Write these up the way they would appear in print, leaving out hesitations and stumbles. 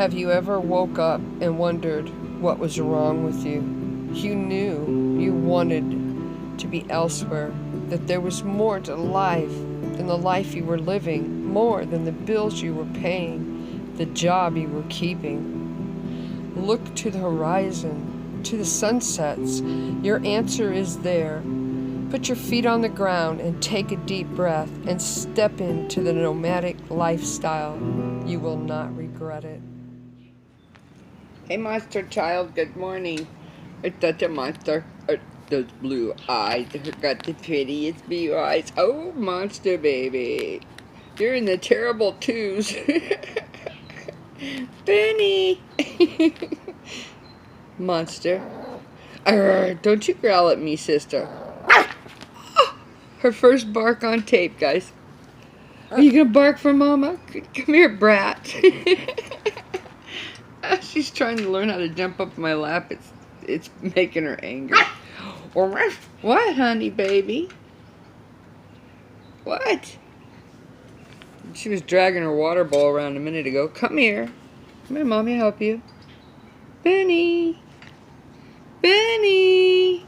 Have you ever woke up and wondered what was wrong with you? You knew you wanted to be elsewhere, that there was more to life than the life you were living, more than the bills you were paying, the job you were keeping. Look to the horizon, to the sunsets. Your answer is there. Put your feet on the ground and take a deep breath and step into the nomadic lifestyle. You will not regret it. Hey, monster child, good morning. It's such a monster. Those blue eyes. They've got the prettiest blue eyes. Oh, monster baby. You're in the terrible twos. Benny. Monster. Don't you growl at me, sister. Her first bark on tape, guys. Are you gonna bark for mama? Come here, brat. She's trying to learn how to jump up my lap. It's making her angry. What, honey baby? What? She was dragging her water bowl around a minute ago. Come here. Come here, mommy, help you. Benny. Benny.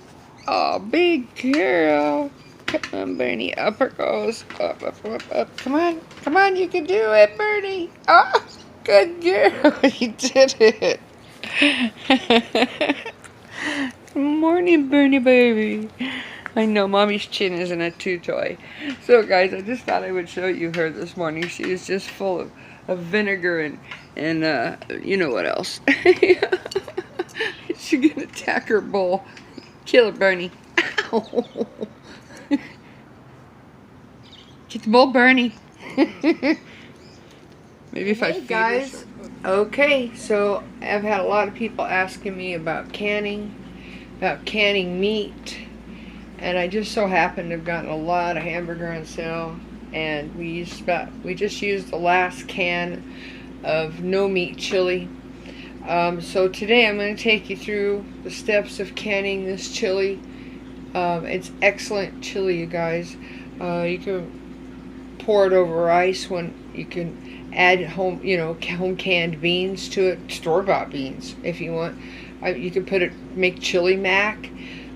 Oh, big girl. Come on, Bernie. Up her goes. Up, up, up, up. Come on. Come on, you can do it, Bernie. Oh, good girl. You did it. Good morning, Bernie baby. I know mommy's chin isn't a chew toy. So, guys, I just thought I would show you her this morning. She is just full of vinegar and you know what else. She's going to attack her bowl. Kill her, Bernie. Ow. Get the bowl, Bernie. Maybe if I feed guys. Okay, so I've had a lot of people asking me about canning meat, and I just so happened to have gotten a lot of hamburger on sale, and we just used the last can of no meat chili. So today I'm going to take you through the steps of canning this chili. It's excellent chili, you guys. You can pour it over ice. When you can add home canned beans to it, store-bought beans if you want. You can make chili mac.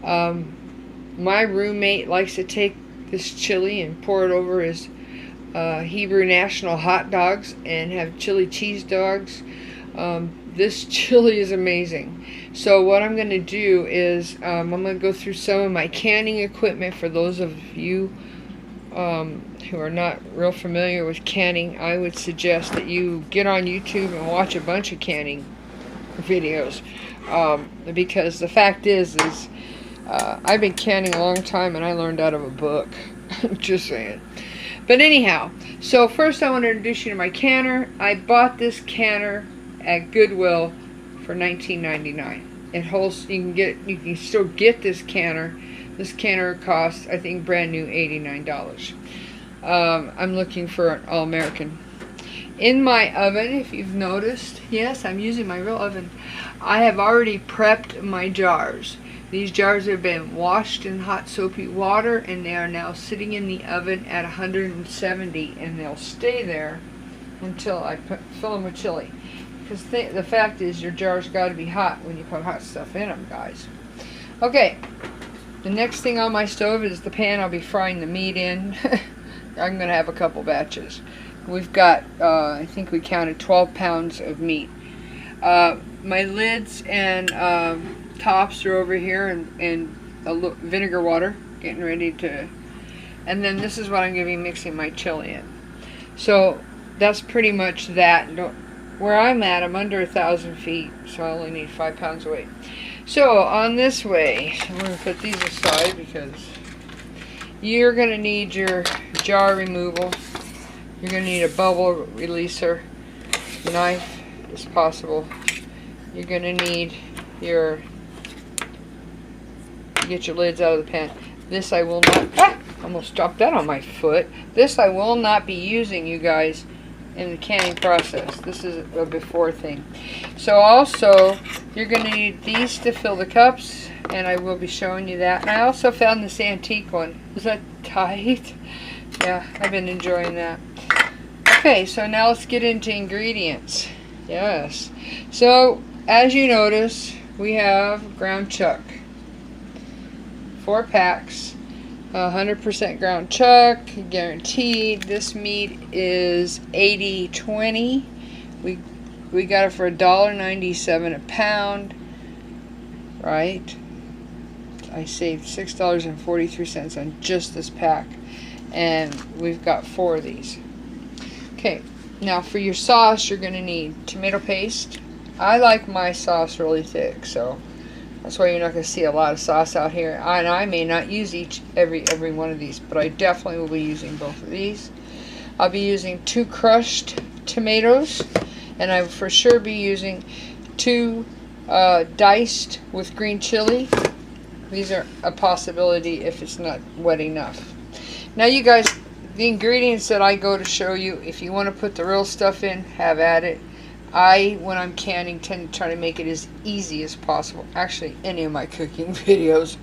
My roommate likes to take this chili and pour it over his Hebrew national hot dogs and have chili cheese dogs. This chili is amazing. So what I'm going to do is I'm going to go through some of my canning equipment. For those of you who are not real familiar with canning, I would suggest that you get on YouTube and watch a bunch of canning videos, because the fact is I've been canning a long time and I learned out of a book. Just saying. But anyhow, so first I want to introduce you to my canner. I bought this canner at Goodwill for $19.99. It holds. You can still get this canner. This canner costs, I think, brand new $89. I'm looking for an All-American. In my oven, if you've noticed, yes, I'm using my real oven. I have already prepped my jars. These jars have been washed in hot soapy water, and they are now sitting in the oven at 170, and they'll stay there until I fill them with chili. Because the fact is, your jar's got to be hot when you put hot stuff in them, guys. Okay, the next thing on my stove is the pan I'll be frying the meat in. I'm going to have a couple batches. We've got, I think we counted 12 pounds of meat. My lids and tops are over here in vinegar water, getting ready to, and then this is what I'm going to be mixing my chili in. So that's pretty much that. Where I'm at, I'm under 1,000 feet, so I only need 5 pounds of weight. So on this way, I'm going to put these aside because you're going to need your jar removal. You're going to need a bubble releaser, knife as possible. You're going to need get your lids out of the pan. This I will not, almost dropped that on my foot. This I will not be using, you guys, in the canning process. This is a before thing. So also, you're going to need these to fill the cups, and I will be showing you that. And I also found this antique one. Is that tight? Yeah, I've been enjoying that. Okay, so now let's get into ingredients. Yes. So, as you notice, we have ground chuck. 4 packs. 100% ground chuck, guaranteed. This meat is 80/20. We got it for $1.97 a pound. Right? I saved $6.43 on just this pack. And we've got 4 of these. Okay, now for your sauce, you're going to need tomato paste. I like my sauce really thick, so that's why you're not going to see a lot of sauce out here. And I may not use every one of these, but I definitely will be using both of these. I'll be using 2 crushed tomatoes, and I will for sure be using 2 diced with green chili. These are a possibility if it's not wet enough. Now you guys, the ingredients that I go to show you, if you want to put the real stuff in, have at it. When I'm canning, tend to try to make it as easy as possible. Actually, any of my cooking videos,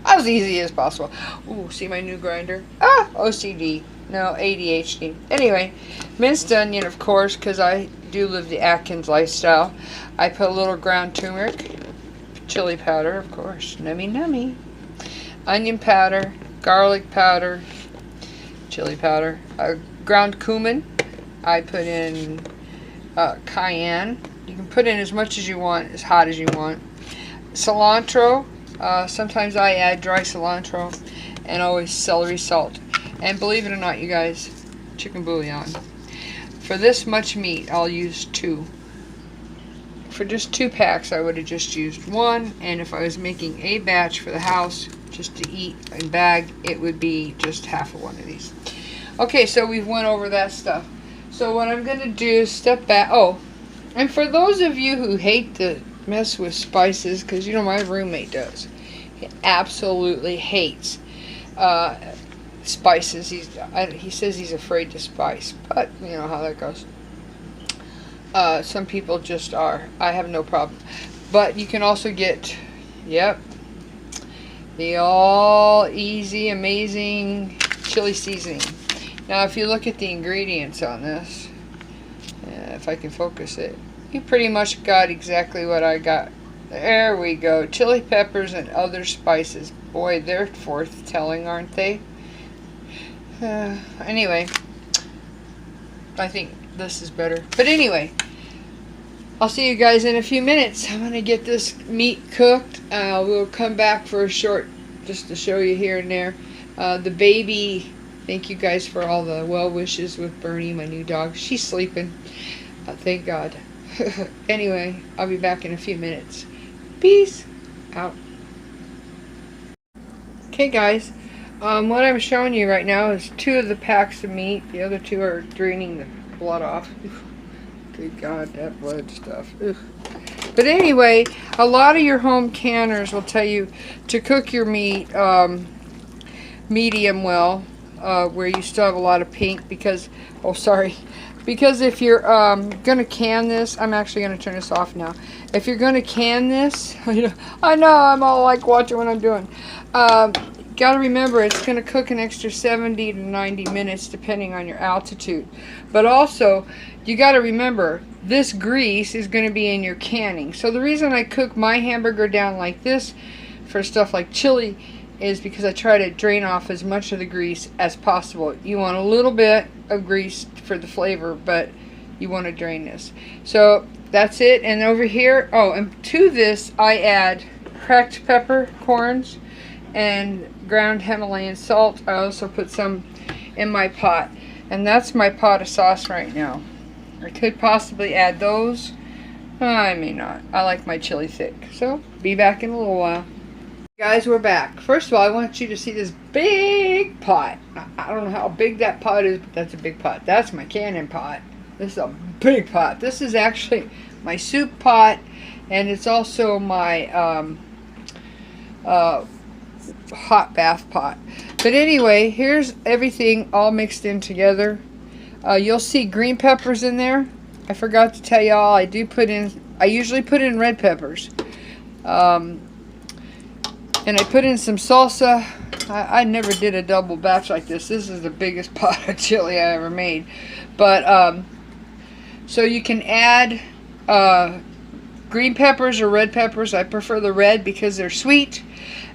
as easy as possible. Ooh, see my new grinder? Ah, OCD. No, ADHD. Anyway, minced onion, of course, because I do live the Atkins lifestyle. I put a little ground turmeric, chili powder, of course, nummy nummy, onion powder, garlic powder, chili powder, ground cumin. I put in cayenne. You can put in as much as you want, as hot as you want. Cilantro. Sometimes I add dry cilantro, and always celery salt. And believe it or not, you guys, chicken bouillon. For this much meat, I'll use 2. For just 2 packs, I would have just used 1. And if I was making a batch for the house, just to eat and bag, it would be just half of one of these. Okay, so we've went over that stuff. So what I'm going to do is step back. Oh, and for those of you who hate to mess with spices, because you know my roommate does. He absolutely hates spices. He says he's afraid to spice, but you know how that goes. Some people just are. I have no problem. But you can also get, yep, the all easy, amazing chili seasoning. Now, if you look at the ingredients on this, if I can focus it, you pretty much got exactly what I got. There we go. Chili peppers and other spices. Boy, they're forth-telling, aren't they? Anyway, I think this is better. But anyway, I'll see you guys in a few minutes. I'm going to get this meat cooked. We'll come back for a short, just to show you here and there. The baby... Thank you guys for all the well wishes with Bernie, my new dog. She's sleeping. Thank God. Anyway, I'll be back in a few minutes. Peace out. Okay, guys. What I'm showing you right now is 2 of the packs of meat. The other 2 are draining the blood off. Good God, that blood stuff. Ugh. But anyway, a lot of your home canners will tell you to cook your meat medium well. Where you still have a lot of pink because, because if you're going to can this, I'm actually going to turn this off now. If you're going to can this, I know I'm all like watching what I'm doing. Got to remember it's going to cook an extra 70 to 90 minutes depending on your altitude. But also, you got to remember this grease is going to be in your canning. So the reason I cook my hamburger down like this for stuff like chili is because I try to drain off as much of the grease as possible. You want a little bit of grease for the flavor, but you want to drain this. So that's it. And over here, and to this I add cracked peppercorns and ground Himalayan salt. I also put some in my pot. And that's my pot of sauce right now. I could possibly add those. I may not. I like my chili thick. So, be back in a little while. Guys, we're back. First of all, I want you to see this big pot. I don't know how big that pot is, but that's a big pot. That's my canning pot. This is a big pot. This is actually my soup pot, and it's also my hot bath pot. But anyway, here's everything all mixed in together. You'll see green peppers in there. I forgot to tell y'all, I usually put in red peppers. And I put in some salsa. I never did a double batch like this. This is the biggest pot of chili I ever made. But, so you can add green peppers or red peppers. I prefer the red because they're sweet.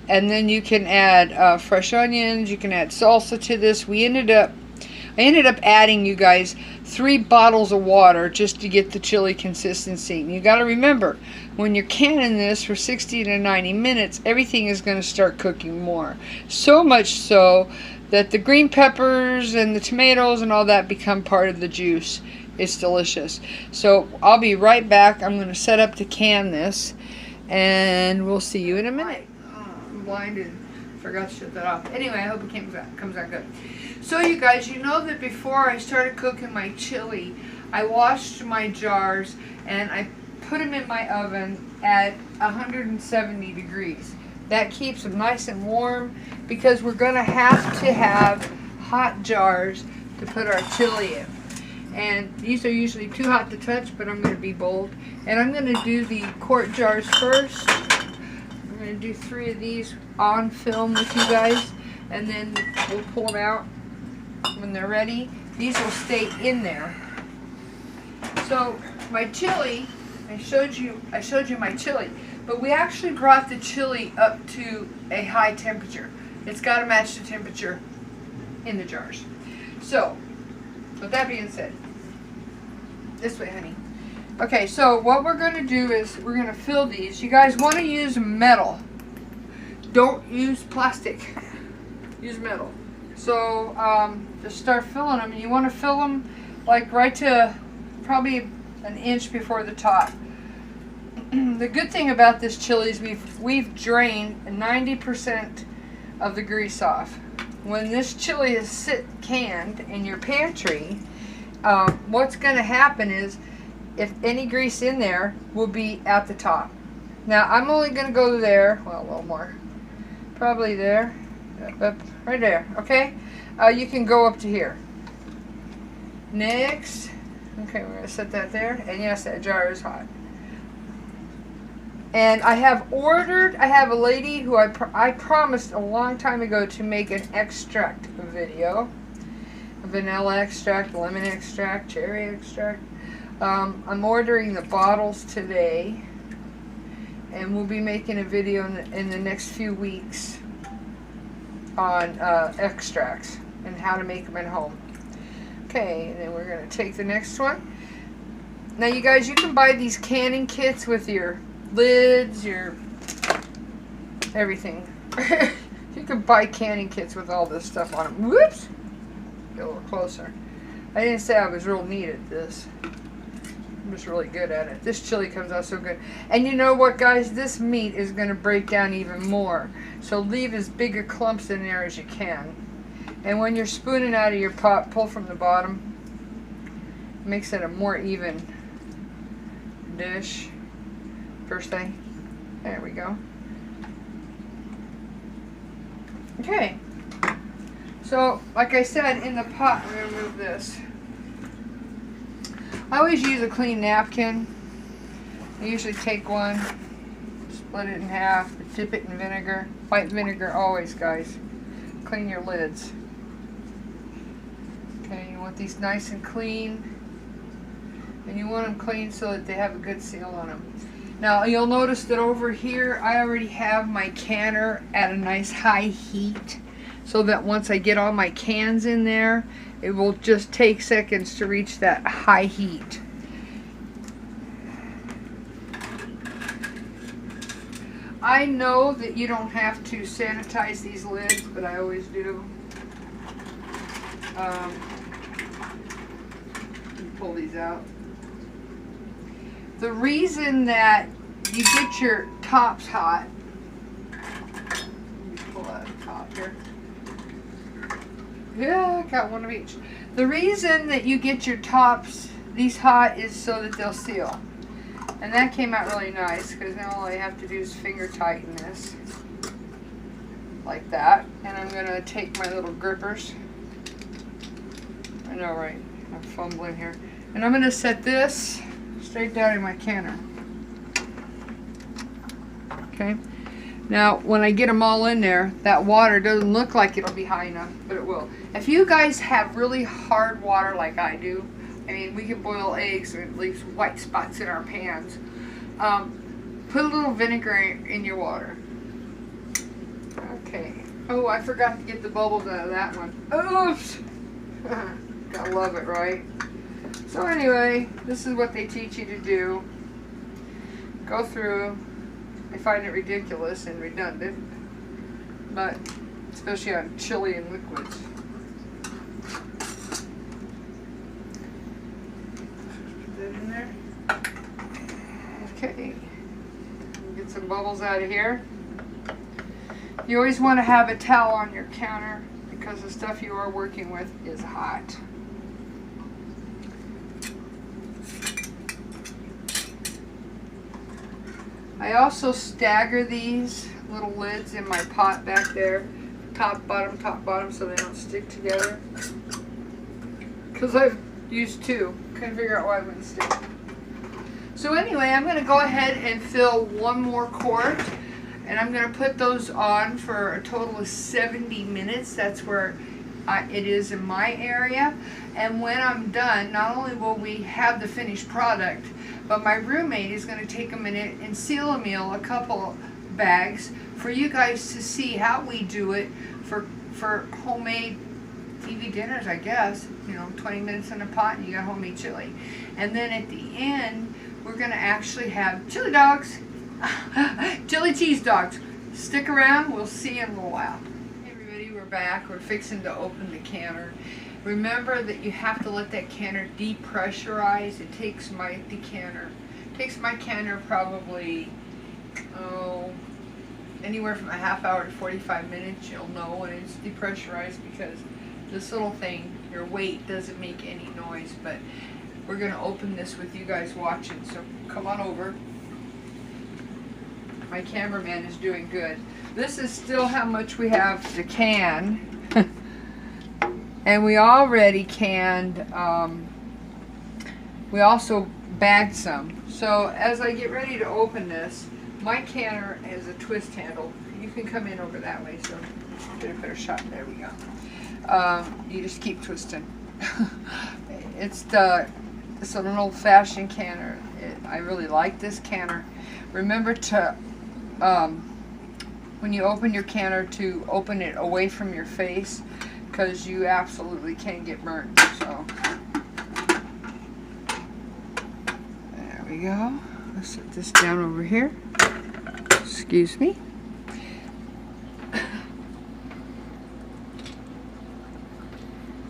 And then you can add fresh onions. You can add salsa to this. I ended up adding, you guys, 3 bottles of water just to get the chili consistency. And you got to remember, when you're canning this for 60 to 90 minutes, everything is going to start cooking more. So much so that the green peppers and the tomatoes and all that become part of the juice. It's delicious. So I'll be right back. I'm going to set up to can this, and we'll see you in a minute. I'm blinded. Forgot to shut that off. Anyway, I hope it comes out good. So you guys, you know that before I started cooking my chili, I washed my jars and I put them in my oven at 170 degrees. That keeps them nice and warm because we're going to have hot jars to put our chili in. And these are usually too hot to touch, but I'm going to be bold. And I'm going to do the quart jars first. I'm going to do 3 of these on film with you guys, and then we'll pull them out when they're ready. These will stay in there. So my chili, I showed you my chili, but we actually brought the chili up to a high temperature. It's got to match the temperature in the jars. So, with that being said, this way, honey. Okay, so what we're going to do is we're going to fill these. You guys want to use metal. Don't use plastic. Use metal. So just start filling them. And you want to fill them like right to probably an inch before the top. The good thing about this chili is we've drained 90% of the grease off. When this chili is canned in your pantry, what's going to happen is if any grease in there will be at the top. Now I'm only going to go there, well, a little more, probably there, right there, okay? You can go up to here. Next, okay, we're going to set that there, and yes, that jar is hot. And I have a lady who I promised a long time ago to make an extract video. Vanilla extract, lemon extract, cherry extract. I'm ordering the bottles today, and we'll be making a video in the next few weeks on extracts and how to make them at home. Okay, and then we're going to take the next one. Now you guys, you can buy these canning kits with your lids, your everything. You can buy canning kits with all this stuff on them. Whoops! Get a little closer. I didn't say I was real neat at this. I'm just really good at it. This chili comes out so good. And you know what, guys? This meat is going to break down even more. So leave as big a clumps in there as you can. And when you're spooning out of your pot, pull from the bottom. Makes it a more even dish. First thing. There we go. Okay. So, like I said, in the pot, I'm going to move this. I always use a clean napkin. I usually take one, split it in half, dip it in vinegar. White vinegar always, guys. Clean your lids. Okay, you want these nice and clean. And you want them clean so that they have a good seal on them. Now, you'll notice that over here, I already have my canner at a nice high heat, so that once I get all my cans in there, it will just take seconds to reach that high heat. I know that you don't have to sanitize these lids, but I always do. Pull these out. The reason that you get your tops hot, let me pull out the top here. Yeah, I got one of each. The reason that you get your tops these hot is so that they'll seal. And that came out really nice because now all I have to do is finger tighten this. Like that. And I'm going to take my little grippers. I know, right? I'm fumbling here. And I'm going to set this straight down in my canner. Okay. Now, when I get them all in there, that water doesn't look like it'll be high enough, but it will. If you guys have really hard water like I do, I mean, we can boil eggs and leave white spots in our pans. Put a little vinegar in your water. Okay. Oh, I forgot to get the bubbles out of that one. Oops! Gotta love it, right? So anyway, this is what they teach you to do. Go through. I find it ridiculous and redundant, but especially on chili and liquids. Put that in there. Okay. Get some bubbles out of here. You always want to have a towel on your counter because the stuff you are working with is hot. I also stagger these little lids in my pot back there, top, bottom, so they don't stick together. Because I've used two. Couldn't figure out why I wouldn't stick. So anyway, I'm going to go ahead and fill one more quart, and I'm going to put those on for a total of 70 minutes. That's where it is in my area. And when I'm done, not only will we have the finished product, but my roommate is going to take a minute and seal a meal, a couple bags, for you guys to see how we do it for homemade TV dinners, I guess. You know, 20 minutes in a pot and you got homemade chili. And then at the end, we're going to actually have chili dogs, chili cheese dogs. Stick around, we'll see you in a little while. Hey everybody, we're back. We're fixing to open the canner. Remember that you have to let that canner depressurize. It takes my canner probably, anywhere from a half hour to 45 minutes. You'll know when it's depressurized because this little thing, your weight, doesn't make any noise. But we're going to open this with you guys watching, so come on over. My cameraman is doing good. This is still how much we have to can. And we already canned, we also bagged some. So as I get ready to open this, my canner has a twist handle. You can come in over that way, so get a better shot. There we go. You just keep twisting. It's an old-fashioned canner. I really like this canner. Remember to, when you open your canner, to open it away from your face, because you absolutely can get burnt. So there we go. Let's set this down over here. Excuse me.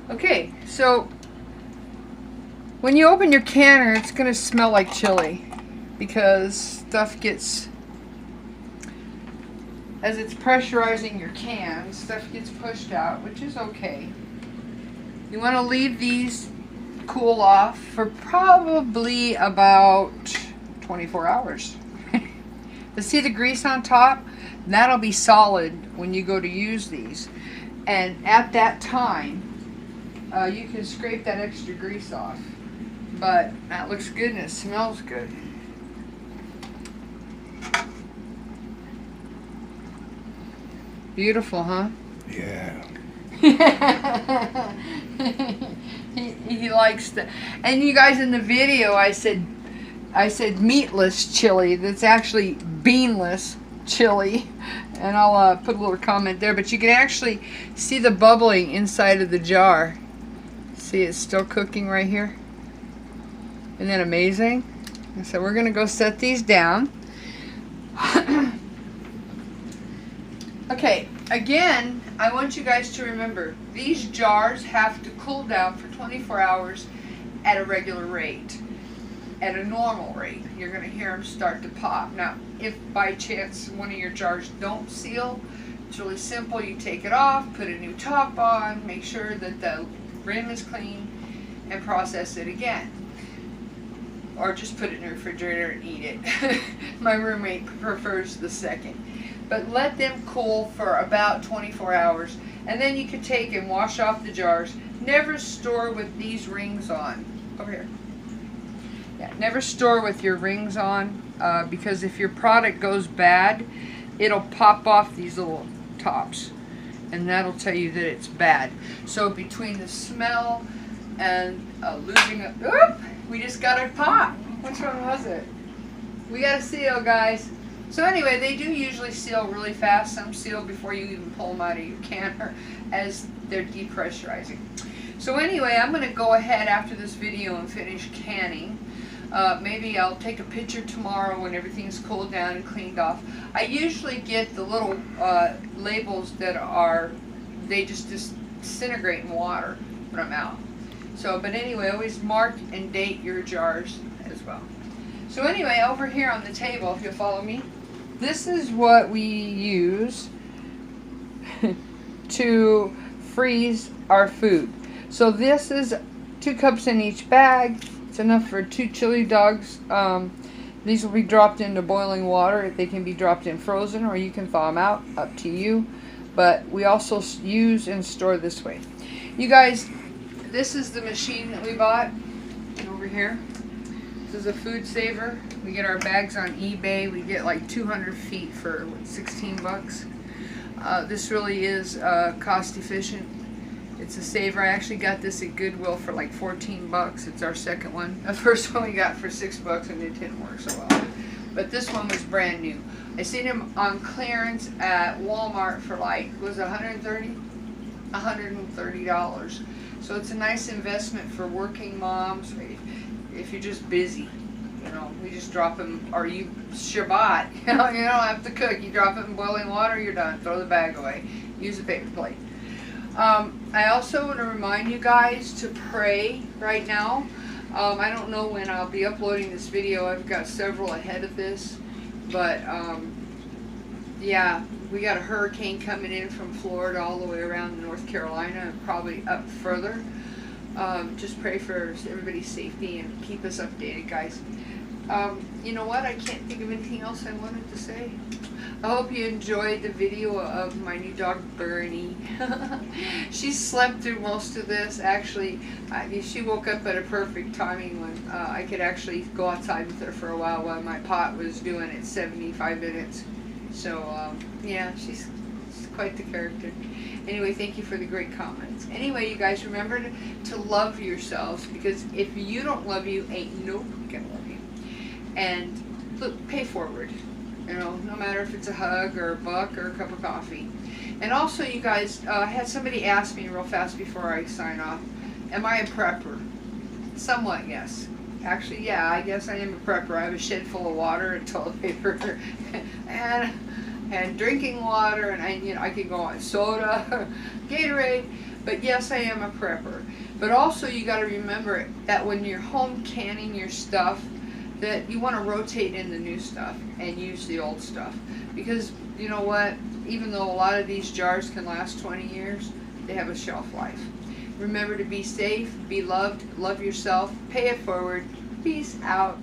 Okay, so when you open your canner, it's going to smell like chili because stuff gets, as it's pressurizing your can, stuff gets pushed out, which is okay. You want to leave these cool off for probably about 24 hours. But see the grease on top? That'll be solid when you go to use these. And at that time, you can scrape that extra grease off. But that looks good and it smells good. Beautiful, huh? Yeah. he likes the, and you guys, in the video I said meatless chili. That's actually beanless chili, and I'll put a little comment there. But you can actually see the bubbling inside of the jar. See, it's still cooking right here. Isn't that amazing? And so we're gonna go set these down. Okay, again, I want you guys to remember, these jars have to cool down for 24 hours at a regular rate. At a normal rate, you're going to hear them start to pop. Now, if by chance one of your jars don't seal, it's really simple. You take it off, put a new top on, make sure that the rim is clean, and process it again. Or just put it in the refrigerator and eat it. My roommate prefers the second. But let them cool for about 24 hours. And then you can take and wash off the jars. Never store with these rings on. Over here. Yeah, never store with your rings on, because if your product goes bad, it'll pop off these little tops. And that'll tell you that it's bad. So between the smell, and losing a, oop, we just got a pot. Which one was it? We got a seal, guys. So anyway, they do usually seal really fast. Some seal before you even pull them out of your canner as they're depressurizing. So anyway, I'm going to go ahead after this video and finish canning. Maybe I'll take a picture tomorrow when everything's cooled down and cleaned off. I usually get the little labels that are, they just disintegrate in water when I'm out. So, but anyway, always mark and date your jars as well. So anyway, over here on the table, if you'll follow me, this is what we use to freeze our food. So this is 2 cups in each bag. It's enough for 2 chili dogs. These will be dropped into boiling water. They can be dropped in frozen, or you can thaw them out, up to you. But we also use and store this way. You guys, this is the machine that we bought over here. This is a food saver. We get our bags on eBay. We get like 200 feet for what, 16 bucks. This really is cost efficient. It's a saver. I actually got this at Goodwill for like 14 bucks. It's our second one. The first one we got for 6 bucks and it didn't work so well. But this one was brand new. I seen him on clearance at Walmart for like, was it $130? So it's a nice investment for working moms. If you're just busy, you know, we just drop them, or you Shabbat, you don't have to cook. You drop it in boiling water, you're done. Throw the bag away. Use a paper plate. I also want to remind you guys to pray right now. I don't know when I'll be uploading this video. I've got several ahead of this, but yeah, we got a hurricane coming in from Florida all the way around North Carolina and probably up further. Just pray for everybody's safety and keep us updated, guys. You know what? I can't think of anything else I wanted to say. I hope you enjoyed the video of my new dog, Bernie. She slept through most of this. Actually, she woke up at a perfect timing when I could actually go outside with her for a while my pot was doing it 75 minutes. So, yeah, she's quite the character. Anyway, thank you for the great comments. Anyway, you guys, remember to love yourselves, because if you don't love you, ain't nobody gonna love you. And look, pay forward. You know, no matter if it's a hug or a buck or a cup of coffee. And also, you guys, I had somebody ask me real fast before I sign off, am I a prepper? Somewhat, yes. Actually, yeah, I guess I am a prepper. I have a shed full of water and toilet paper and drinking water, and I could go on soda, Gatorade, but yes, I am a prepper. But also, you got to remember that when you're home canning your stuff, that you want to rotate in the new stuff and use the old stuff, because you know what, even though a lot of these jars can last 20 years, they have a shelf life. Remember to be safe, be loved, love yourself, pay it forward. Peace out.